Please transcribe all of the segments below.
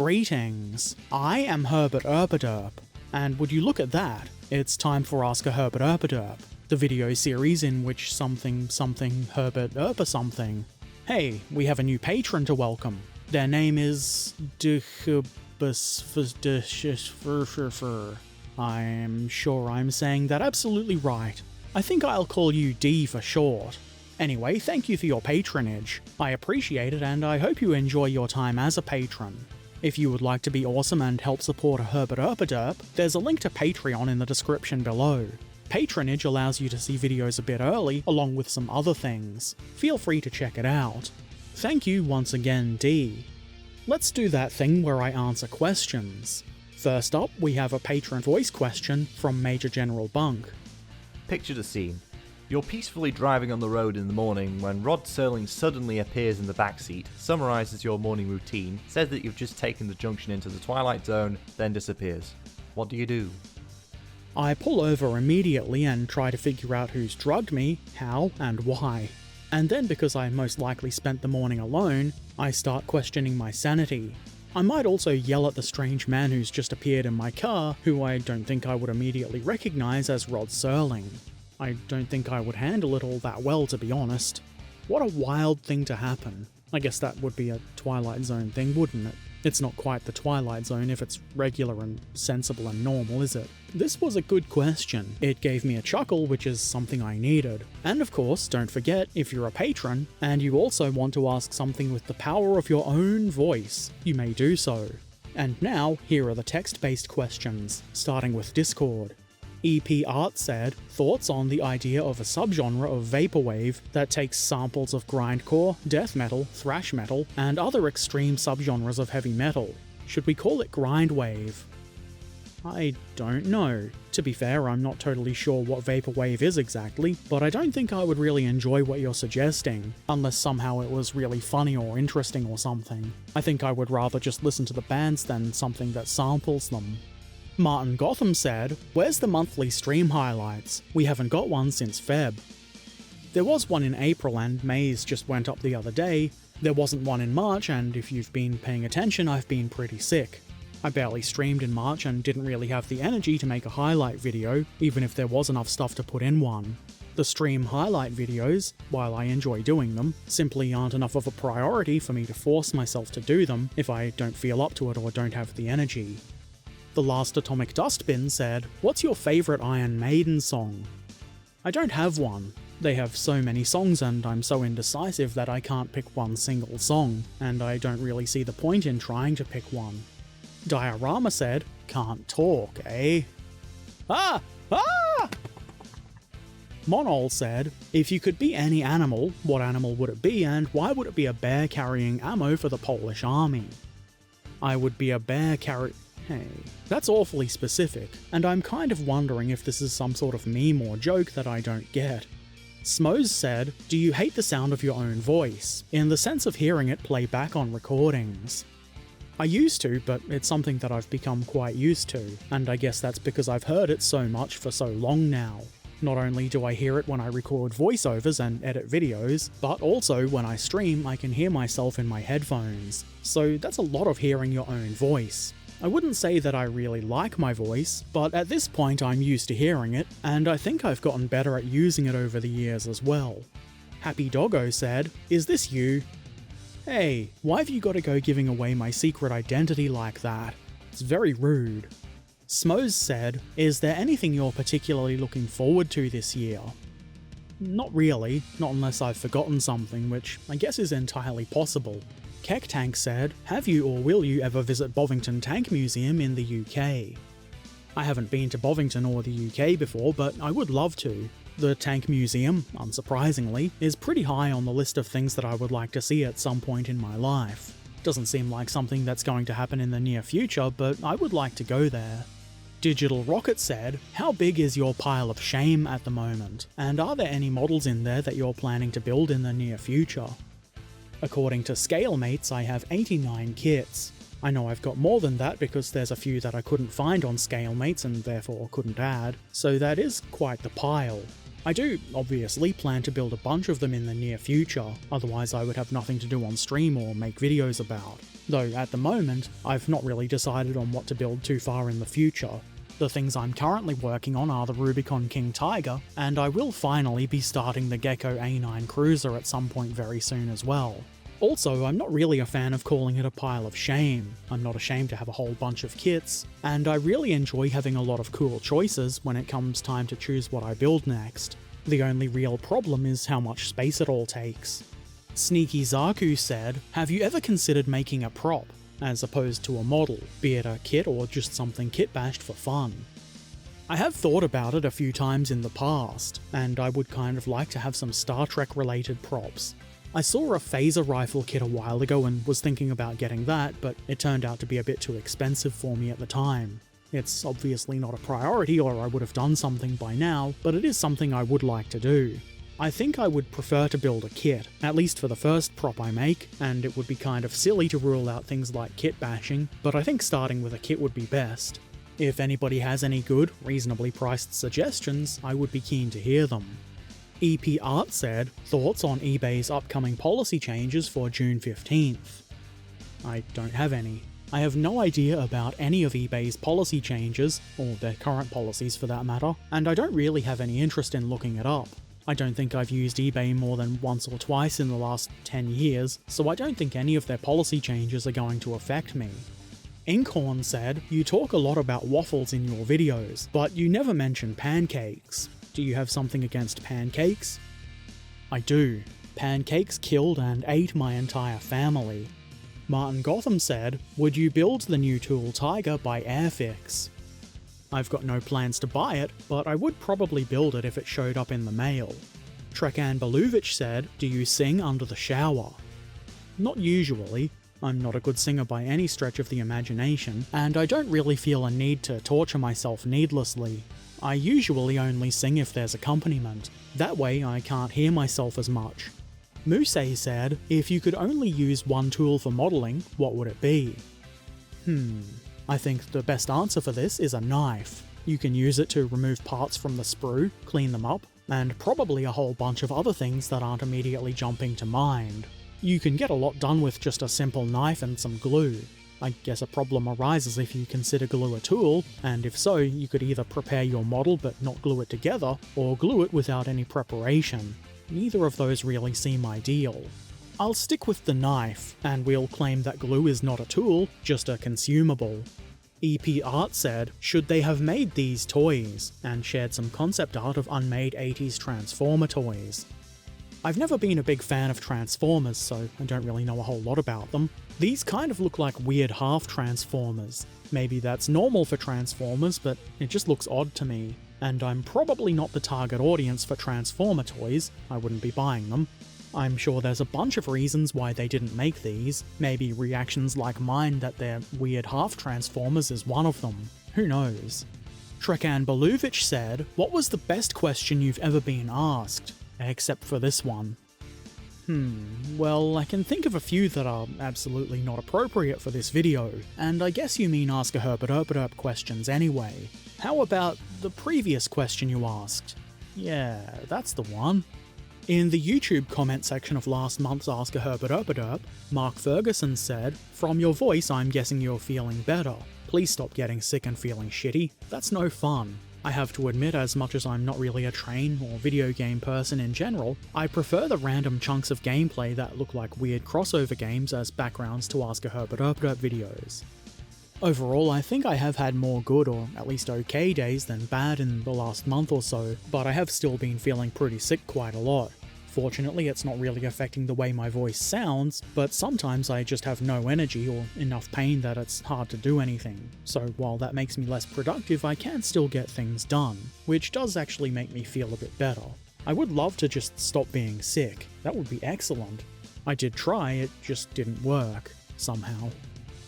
Greetings, I am Herbert Erpaderp, and would you look at that, it's time for Ask A Herbert Erpaderp, the video series in which something Herbert Erpa something. Hey, we have a new patron to welcome. Their name is I'm sure I'm saying that absolutely right. I think I'll call you D for short. Anyway, thank you for your patronage. I appreciate it and I hope you enjoy your time as a patron. If you would like to be awesome and help support A Herbert Erpaderp, there's a link to Patreon in the description below. Patronage allows you to see videos a bit early, along with some other things. Feel free to check it out. Thank you once again, D. Let's do that thing where I answer questions. First up, we have a patron voice question from Major General Bunk. Picture the scene. You're peacefully driving on the road in the morning when Rod Serling suddenly appears in the backseat, summarises your morning routine, says that you've just taken the junction into the Twilight Zone, then disappears. What do you do? I pull over immediately and try to figure out who's drugged me, how, and why. And then because I most likely spent the morning alone, I start questioning my sanity. I might also yell at the strange man who's just appeared in my car, who I don't think I would immediately recognise as Rod Serling. I don't think I would handle it all that well, to be honest. What a wild thing to happen. I guess that would be a Twilight Zone thing, wouldn't it? It's not quite the Twilight Zone if it's regular and sensible and normal, is it? This was a good question. It gave me a chuckle, which is something I needed. And of course, don't forget, if you're a patron, and you also want to ask something with the power of your own voice, you may do so. And now, here are the text-based questions, starting with Discord. EP Art said, thoughts on the idea of a subgenre of vaporwave that takes samples of grindcore, death metal, thrash metal, and other extreme subgenres of heavy metal. Should we call it grindwave? I don't know. To be fair, I'm not totally sure what vaporwave is exactly, but I don't think I would really enjoy what you're suggesting, unless somehow it was really funny or interesting or something. I think I would rather just listen to the bands than something that samples them. Martin Gotham said, where's the monthly stream highlights? We haven't got one since Feb. There was one in April and May's just went up the other day. There wasn't one in March, and if you've been paying attention, I've been pretty sick. I barely streamed in March and didn't really have the energy to make a highlight video, even if there was enough stuff to put in one. The stream highlight videos, while I enjoy doing them, simply aren't enough of a priority for me to force myself to do them if I don't feel up to it or don't have the energy. The Last Atomic Dustbin said, what's your favourite Iron Maiden song? I don't have one. They have so many songs and I'm so indecisive that I can't pick one single song, and I don't really see the point in trying to pick one. Diorama said, can't talk, eh? Ah! Monol said, if you could be any animal, what animal would it be and why would it be a bear carrying ammo for the Polish army? I would be a bear Hey, that's awfully specific, and I'm kind of wondering if this is some sort of meme or joke that I don't get. Smoze said, do you hate the sound of your own voice, in the sense of hearing it play back on recordings? I used to, but it's something that I've become quite used to, and I guess that's because I've heard it so much for so long now. Not only do I hear it when I record voiceovers and edit videos, but also when I stream I can hear myself in my headphones, so that's a lot of hearing your own voice. I wouldn't say that I really like my voice, but at this point I'm used to hearing it, and I think I've gotten better at using it over the years as well. Happy Doggo said, is this you? Hey, why have you got to go giving away my secret identity like that? It's very rude. Smoze said, is there anything you're particularly looking forward to this year? Not really, not unless I've forgotten something, which I guess is entirely possible. Keck Tank said, have you or will you ever visit Bovington Tank Museum in the UK? I haven't been to Bovington or the UK before, but I would love to. The Tank Museum, unsurprisingly, is pretty high on the list of things that I would like to see at some point in my life. Doesn't seem like something that's going to happen in the near future, but I would like to go there. Digital Rocket said, how big is your pile of shame at the moment? And are there any models in there that you're planning to build in the near future? According to Scalemates, I have 89 kits. I know I've got more than that because there's a few that I couldn't find on Scalemates and therefore couldn't add, so that is quite the pile. I do, obviously, plan to build a bunch of them in the near future, otherwise I would have nothing to do on stream or make videos about. though at the moment, I've not really decided on what to build too far in the future. The things I'm currently working on are the Rubicon King Tiger, and I will finally be starting the Gecko A9 Cruiser at some point very soon as well. Also, I'm not really a fan of calling it a pile of shame. I'm not ashamed to have a whole bunch of kits, and I really enjoy having a lot of cool choices when it comes time to choose what I build next. The only real problem is how much space it all takes. Sneaky Zaku said, "Have you ever considered making a prop, as opposed to a model, be it a kit or just something kit-bashed for fun?" I have thought about it a few times in the past, and I would kind of like to have some Star Trek-related props. I saw a phaser rifle kit a while ago and was thinking about getting that, but it turned out to be a bit too expensive for me at the time. It's obviously not a priority, or I would have done something by now, but it is something I would like to do. I think I would prefer to build a kit, at least for the first prop I make, and it would be kind of silly to rule out things like kit bashing, but I think starting with a kit would be best. If anybody has any good, reasonably priced suggestions, I would be keen to hear them. EP Art said, "Thoughts on eBay's upcoming policy changes for June 15th?" I don't have any. I have no idea about any of eBay's policy changes, or their current policies for that matter, and I don't really have any interest in looking it up. I don't think I've used eBay more than once or twice in the last 10 years, so I don't think any of their policy changes are going to affect me. Inkhorn said, "You talk a lot about waffles in your videos, but you never mention pancakes. Do you have something against pancakes?" I do. Pancakes killed and ate my entire family. Martin Gotham said, "Would you build the new tool Tiger by Airfix?" I've got no plans to buy it, but I would probably build it if it showed up in the mail. Trekan Beluvic said, "Do you sing under the shower?" Not usually. I'm not a good singer by any stretch of the imagination, and I don't really feel a need to torture myself needlessly. I usually only sing if there's accompaniment. That way I can't hear myself as much. Musei said, "If you could only use one tool for modelling, what would it be?" I think the best answer for this is a knife. You can use it to remove parts from the sprue, clean them up, and probably a whole bunch of other things that aren't immediately jumping to mind. You can get a lot done with just a simple knife and some glue. I guess a problem arises if you consider glue a tool, and if so, you could either prepare your model but not glue it together, or glue it without any preparation. Neither of those really seem ideal. I'll stick with the knife, and we'll claim that glue is not a tool, just a consumable. EP Art said, "Should they have made these toys?" and shared some concept art of unmade 80s Transformer toys. I've never been a big fan of Transformers, so I don't really know a whole lot about them. These kind of look like weird half-Transformers. Maybe that's normal for Transformers, but it just looks odd to me. And I'm probably not the target audience for Transformer toys, I wouldn't be buying them. I'm sure there's a bunch of reasons why they didn't make these. Maybe reactions like mine that they're weird half-Transformers is one of them. Who knows? Trekan Beluvic said, "What was the best question you've ever been asked? Except for this one." Well, I can think of a few that are absolutely not appropriate for this video, and I guess you mean Ask A Herbert Erpaderp questions anyway. How about the previous question you asked? Yeah, that's the one. In the YouTube comment section of last month's Ask A Herbert Erpaderp, Mark Ferguson said, "From your voice I'm guessing you're feeling better. Please stop getting sick and feeling shitty. That's no fun." I have to admit, as much as I'm not really a train or video game person in general, I prefer the random chunks of gameplay that look like weird crossover games as backgrounds to Ask A Herbert Erpaderp videos. Overall, I think I have had more good or at least okay days than bad in the last month or so, but I have still been feeling pretty sick quite a lot. Fortunately, it's not really affecting the way my voice sounds, but sometimes I just have no energy or enough pain that it's hard to do anything. So while that makes me less productive, I can still get things done, which does actually make me feel a bit better. I would love to just stop being sick. That would be excellent. I did try, it just didn't work, somehow.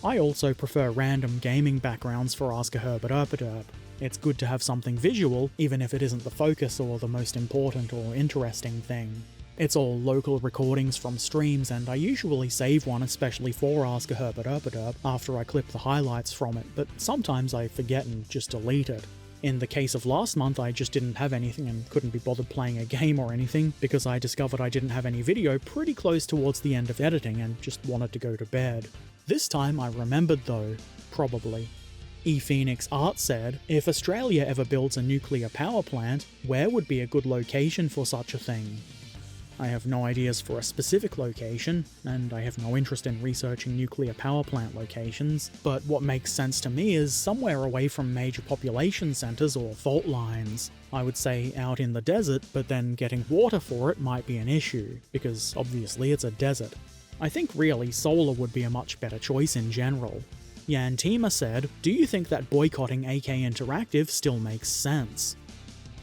I also prefer random gaming backgrounds for Ask A Herbert Erpaderp. It's good to have something visual, even if it isn't the focus or the most important or interesting thing. It's all local recordings from streams, and I usually save one especially for Ask A Herbert Erpaderp after I clip the highlights from it, but sometimes I forget and just delete it. In the case of last month, I just didn't have anything and couldn't be bothered playing a game or anything, because I discovered I didn't have any video pretty close towards the end of editing and just wanted to go to bed. This time I remembered though, probably. ePhoenix Art said, if Australia ever builds a nuclear power plant, where would be a good location for such a thing? I have no ideas for a specific location, and I have no interest in researching nuclear power plant locations, but what makes sense to me is somewhere away from major population centres or fault lines. I would say out in the desert, but then getting water for it might be an issue, because obviously it's a desert. I think really solar would be a much better choice in general. Yantima said, do you think that boycotting AK Interactive still makes sense?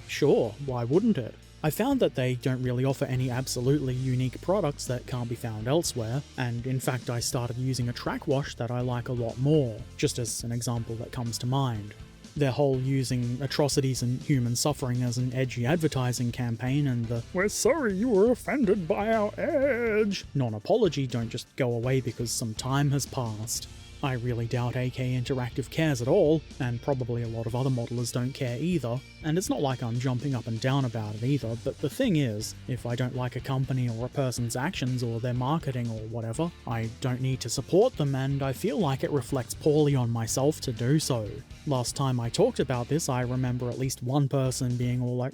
Sure, why wouldn't it? I found that they don't really offer any absolutely unique products that can't be found elsewhere, and in fact I started using a track wash that I like a lot more, just as an example that comes to mind. Their whole using atrocities and human suffering as an edgy advertising campaign and the "we're sorry you were offended by our edge" non-apology don't just go away because some time has passed. I really doubt AK Interactive cares at all, and probably a lot of other modelers don't care either, and it's not like I'm jumping up and down about it either, but the thing is, if I don't like a company or a person's actions or their marketing or whatever, I don't need to support them, and I feel like it reflects poorly on myself to do so. Last time I talked about this, I remember at least one person being all like,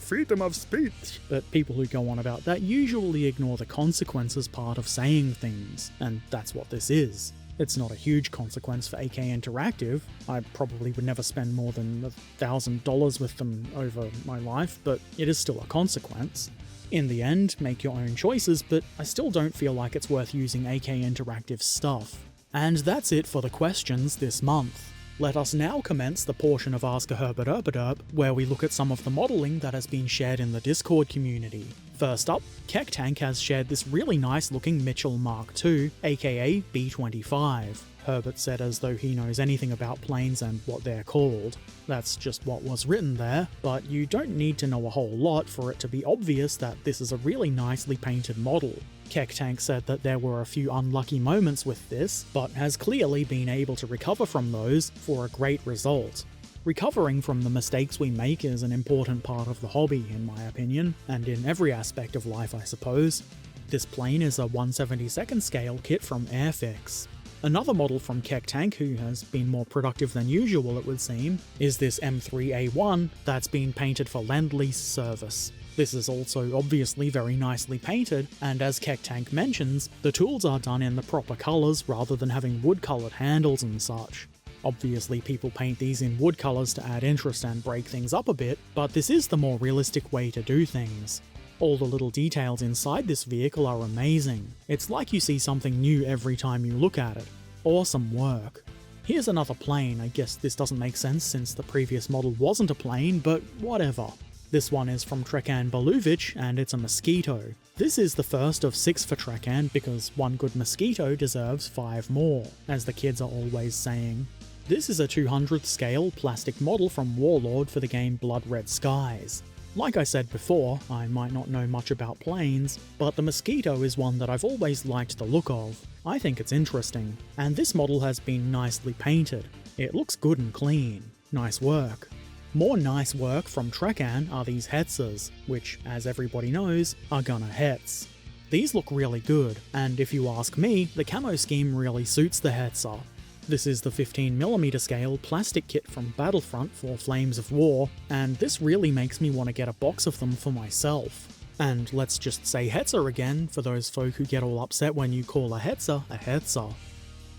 freedom of speech, but people who go on about that usually ignore the consequences part of saying things, and that's what this is. It's not a huge consequence for AK Interactive. I probably would never spend more than $1,000 with them over my life, but it is still a consequence. In the end, make your own choices, but I still don't feel like it's worth using AK Interactive stuff. And that's it for the questions this month. Let us now commence the portion of Ask A Herbert Erpaderp, where we look at some of the modelling that has been shared in the Discord community. First up, KekTank has shared this really nice looking Mitchell Mark II, aka B25. Herbert said as though he knows anything about planes and what they're called. That's just what was written there, but you don't need to know a whole lot for it to be obvious that this is a really nicely painted model. KekTank said that there were a few unlucky moments with this, but has clearly been able to recover from those for a great result. Recovering from the mistakes we make is an important part of the hobby, in my opinion, and in every aspect of life, I suppose. This plane is a 1/72nd scale kit from Airfix. Another model from KekTank, who has been more productive than usual it would seem, is this M3A1 that's been painted for Lend-Lease service. This is also obviously very nicely painted, and as KekTank mentions, the tools are done in the proper colours rather than having wood-coloured handles and such. Obviously people paint these in wood colours to add interest and break things up a bit, but this is the more realistic way to do things. All the little details inside this vehicle are amazing. It's like you see something new every time you look at it. Awesome work. Here's another plane. I guess this doesn't make sense since the previous model wasn't a plane, but whatever. This one is from Trekan Baluvic, and it's a Mosquito. This is the first of 6 for Trekan because one good Mosquito deserves 5 more, as the kids are always saying. This is a 200th scale plastic model from Warlord for the game Blood Red Skies. Like I said before, I might not know much about planes, but the Mosquito is one that I've always liked the look of. I think it's interesting, and this model has been nicely painted. It looks good and clean. Nice work. More nice work from Trekan are these Hetzers, which, as everybody knows, are Gunner Hetz. These look really good, and if you ask me, the camo scheme really suits the Hetzer. This is the 15mm scale plastic kit from Battlefront for Flames of War, and this really makes me want to get a box of them for myself. And let's just say Hetzer again, for those folk who get all upset when you call a Hetzer a Hetzer.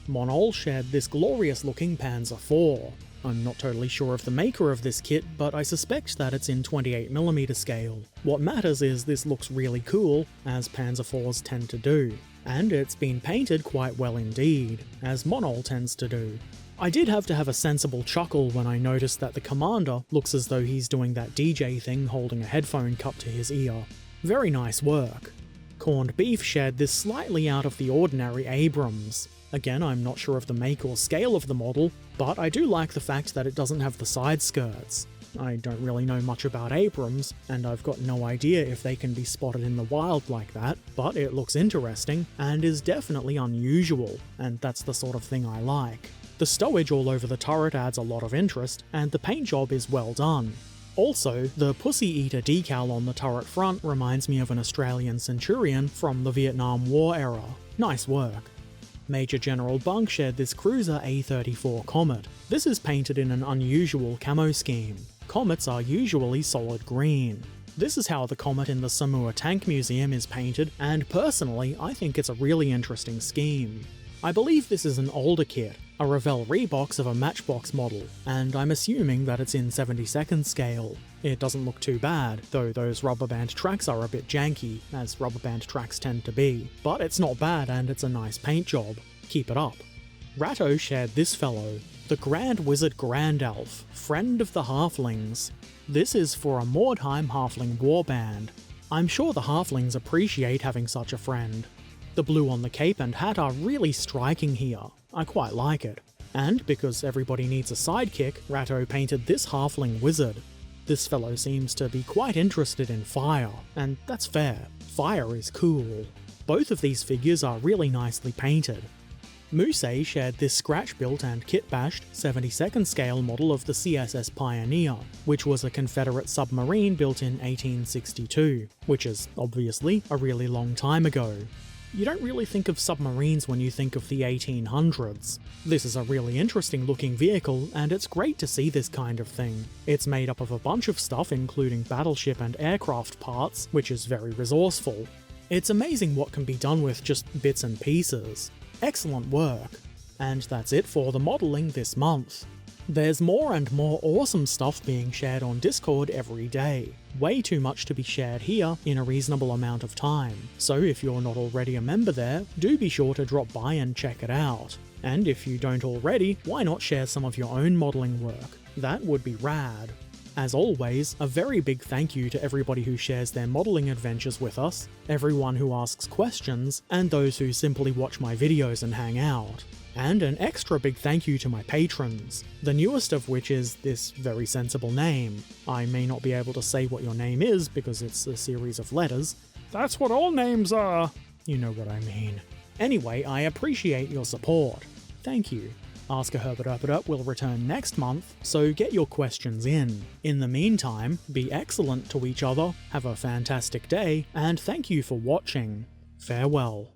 Monol shared this glorious looking Panzer IV. I'm not totally sure of the maker of this kit, but I suspect that it's in 28mm scale. What matters is this looks really cool, as Panzer IVs tend to do. And it's been painted quite well indeed, as Monol tends to do. I did have to have a sensible chuckle when I noticed that the commander looks as though he's doing that DJ thing holding a headphone cup to his ear. Very nice work. Corned Beef shared this slightly out of the ordinary Abrams. Again, I'm not sure of the make or scale of the model, but I do like the fact that it doesn't have the side skirts. I don't really know much about Abrams, and I've got no idea if they can be spotted in the wild like that, but it looks interesting, and is definitely unusual, and that's the sort of thing I like. The stowage all over the turret adds a lot of interest, and the paint job is well done. Also, the Pussy Eater decal on the turret front reminds me of an Australian Centurion from the Vietnam War era. Nice work. Major General Bunk shared this Cruiser A34 Comet. This is painted in an unusual camo scheme. Comets are usually solid green. This is how the Comet in the Samoa Tank Museum is painted, and personally, I think it's a really interesting scheme. I believe this is an older kit, a Revell rebox of a Matchbox model, and I'm assuming that it's in 72nd scale. It doesn't look too bad, though those rubber band tracks are a bit janky, as rubber band tracks tend to be, but it's not bad and it's a nice paint job. Keep it up. Ratto shared this fellow, the Grand Wizard Grandalf, friend of the Halflings. This is for a Mordheim Halfling warband. I'm sure the Halflings appreciate having such a friend. The blue on the cape and hat are really striking here. I quite like it. And because everybody needs a sidekick, Ratto painted this Halfling Wizard. This fellow seems to be quite interested in fire, and that's fair. Fire is cool. Both of these figures are really nicely painted. Musei shared this scratch-built and kit-bashed 72nd scale model of the CSS Pioneer, which was a Confederate submarine built in 1862, which is obviously a really long time ago. You don't really think of submarines when you think of the 1800s. This is a really interesting looking vehicle, and it's great to see this kind of thing. It's made up of a bunch of stuff including battleship and aircraft parts, which is very resourceful. It's amazing what can be done with just bits and pieces. Excellent work. And that's it for the modelling this month. There's more and more awesome stuff being shared on Discord every day. Way too much to be shared here in a reasonable amount of time, so if you're not already a member there, do be sure to drop by and check it out. And if you don't already, why not share some of your own modelling work? That would be rad. As always, a very big thank you to everybody who shares their modelling adventures with us, everyone who asks questions, and those who simply watch my videos and hang out. And an extra big thank you to my patrons, the newest of which is this very sensible name. I may not be able to say what your name is because it's a series of letters. That's what all names are! You know what I mean. Anyway, I appreciate your support. Thank you. Ask A Herbert Erpaderp will return next month, so get your questions in. In the meantime, be excellent to each other, have a fantastic day, and thank you for watching. Farewell.